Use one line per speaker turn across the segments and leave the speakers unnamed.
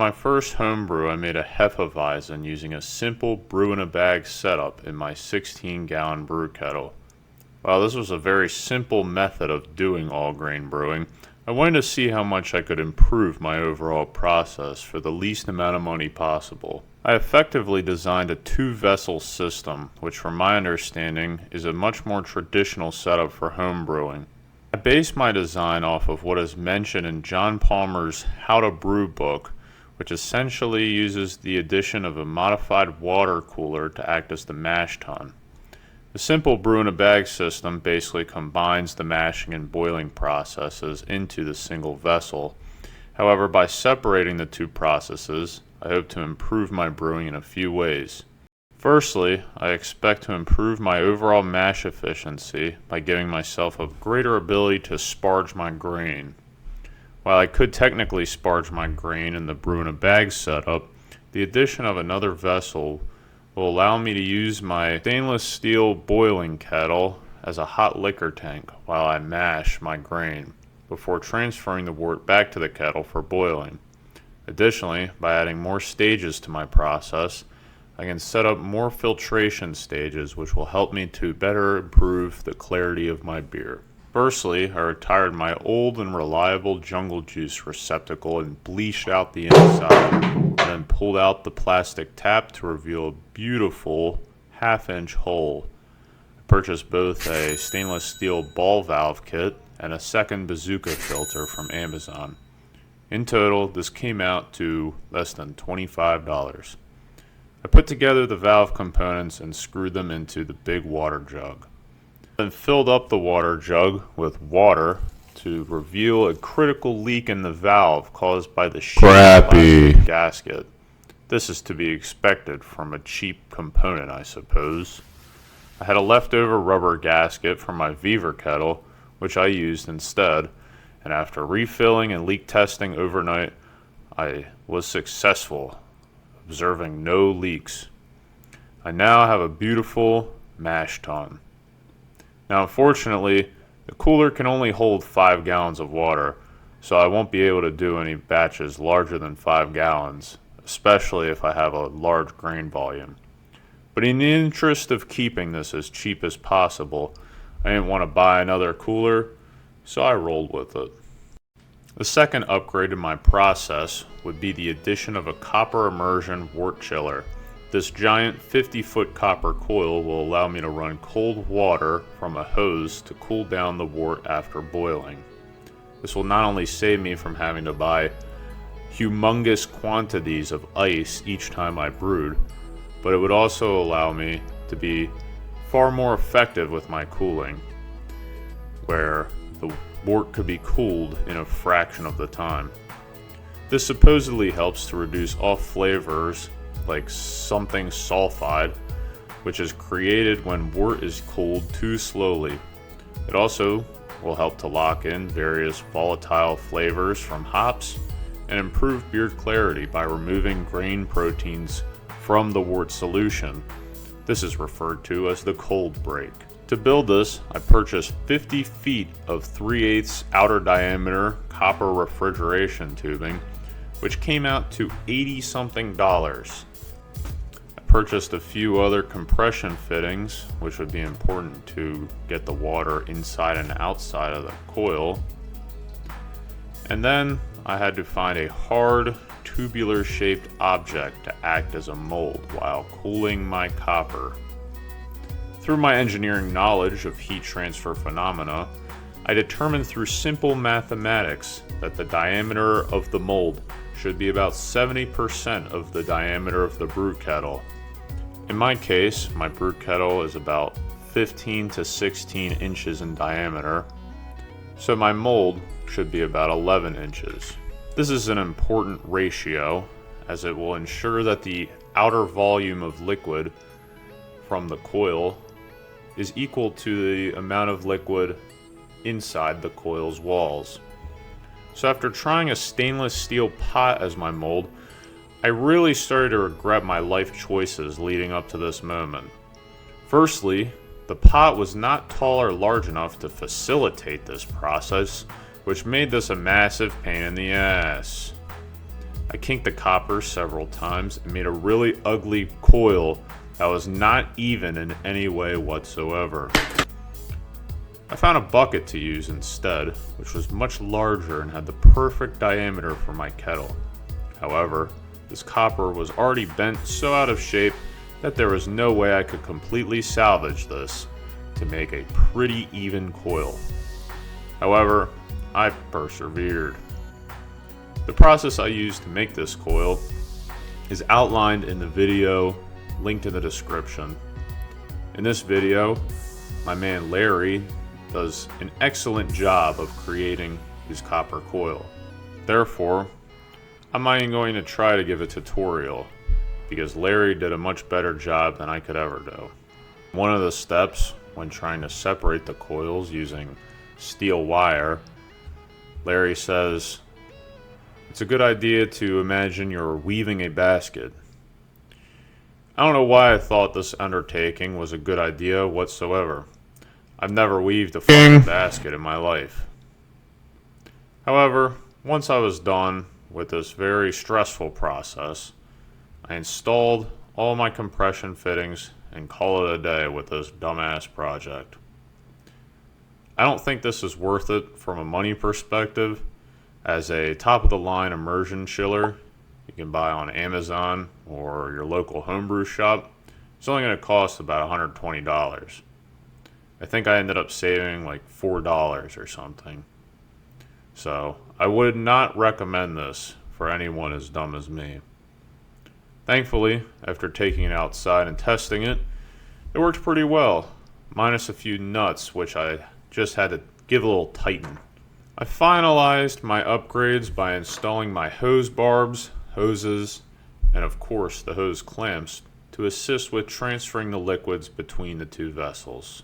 My first homebrew, I made a Hefeweizen using a simple brew-in-a-bag setup in my 16-gallon brew kettle. While this was a very simple method of doing all-grain brewing, I wanted to see how much I could improve my overall process for the least amount of money possible. I effectively designed a 2-vessel system, which from my understanding is a much more traditional setup for home brewing. I based my design off of what is mentioned in John Palmer's How to Brew book, which essentially uses the addition of a modified water cooler to act as the mash tun. The simple brew-in-a-bag system basically combines the mashing and boiling processes into the single vessel. However, by separating the two processes, I hope to improve my brewing in a few ways. Firstly, I expect to improve my overall mash efficiency by giving myself a greater ability to sparge my grain. While I could technically sparge my grain in the brew-in-a-bag setup, the addition of another vessel will allow me to use my stainless steel boiling kettle as a hot liquor tank while I mash my grain, before transferring the wort back to the kettle for boiling. Additionally, by adding more stages to my process, I can set up more filtration stages which will help me to better improve the clarity of my beer. Firstly, I retired my old and reliable jungle juice receptacle and bleached out the inside, and then pulled out the plastic tap to reveal a beautiful half-inch hole. I purchased both a stainless steel ball valve kit and a second bazooka filter from Amazon. In total, this came out to less than $25. I put together the valve components and screwed them into the big water jug. Then filled up the water jug with water to reveal a critical leak in the valve caused by the plastic gasket. This is to be expected from a cheap component, I suppose. I had a leftover rubber gasket from my Beaver kettle, which I used instead, and after refilling and leak testing overnight, I was successful, observing no leaks. I now have a beautiful mash tun. Now, unfortunately, the cooler can only hold 5 gallons of water, so I won't be able to do any batches larger than 5 gallons, especially if I have a large grain volume. But in the interest of keeping this as cheap as possible, I didn't want to buy another cooler, so I rolled with it. The second upgrade in my process would be the addition of a copper immersion wort chiller. This giant 50-foot copper coil will allow me to run cold water from a hose to cool down the wort after boiling. This will not only save me from having to buy humongous quantities of ice each time I brewed, but it would also allow me to be far more effective with my cooling, where the wort could be cooled in a fraction of the time. This supposedly helps to reduce off flavors like something sulfide, which is created when wort is cooled too slowly. It also will help to lock in various volatile flavors from hops and improve beer clarity by removing grain proteins from the wort solution. This is referred to as the cold break. To build this, I purchased 50 feet of 3/8 outer diameter copper refrigeration tubing, which came out to $80-something. Purchased a few other compression fittings, which would be important to get the water inside and outside of the coil. And then I had to find a hard, tubular shaped object to act as a mold while cooling my copper. Through my engineering knowledge of heat transfer phenomena, I determined through simple mathematics that the diameter of the mold should be about 70% of the diameter of the brew kettle. In my case, my brew kettle is about 15 to 16 inches in diameter, so my mold should be about 11 inches. This is an important ratio, as it will ensure that the outer volume of liquid from the coil is equal to the amount of liquid inside the coil's walls. So after trying a stainless steel pot as my mold, I really started to regret my life choices leading up to this moment. Firstly, the pot was not tall or large enough to facilitate this process, which made this a massive pain in the ass. I kinked the copper several times and made a really ugly coil that was not even in any way whatsoever. I found a bucket to use instead, which was much larger and had the perfect diameter for my kettle. However, this copper was already bent so out of shape that there was no way I could completely salvage this to make a pretty even coil. However, I persevered. The process I used to make this coil is outlined in the video linked in the description. In this video, my man Larry does an excellent job of creating his copper coil. Therefore, I'm not even going to try to give a tutorial because Larry did a much better job than I could ever do. One of the steps when trying to separate the coils using steel wire, Larry says, it's a good idea to imagine you're weaving a basket. I don't know why I thought this undertaking was a good idea whatsoever. I've never weaved a fucking basket in my life. However, once I was done with this very stressful process, I installed all my compression fittings and called it a day with this dumbass project. I don't think this is worth it from a money perspective, as a top-of-the-line immersion chiller you can buy on Amazon or your local homebrew shop. It's only going to cost about $120. I think I ended up saving like $4 or something. So I would not recommend this for anyone as dumb as me. Thankfully, after taking it outside and testing it, it worked pretty well, minus a few nuts which I just had to give a little tighten. I finalized my upgrades by installing my hose barbs, hoses, and of course the hose clamps to assist with transferring the liquids between the two vessels.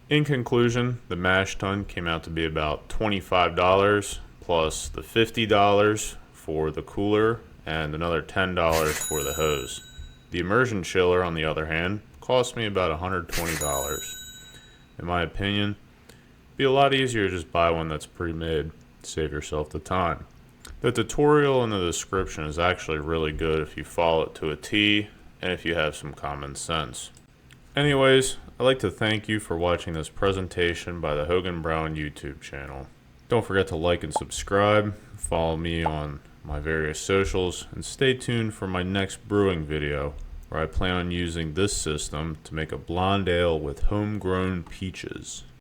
In conclusion, the mash tun came out to be about $25 plus the $50 for the cooler and another $10 for the hose. The immersion chiller, on the other hand, cost me about $120. In my opinion, it'd be a lot easier to just buy one that's pre-made, save yourself the time. The tutorial in the description is actually really good if you follow it to a T and if you have some common sense. Anyways, I'd like to thank you for watching this presentation by the Hogan Brown YouTube channel. Don't forget to like and subscribe, follow me on my various socials, and stay tuned for my next brewing video where I plan on using this system to make a blonde ale with homegrown peaches.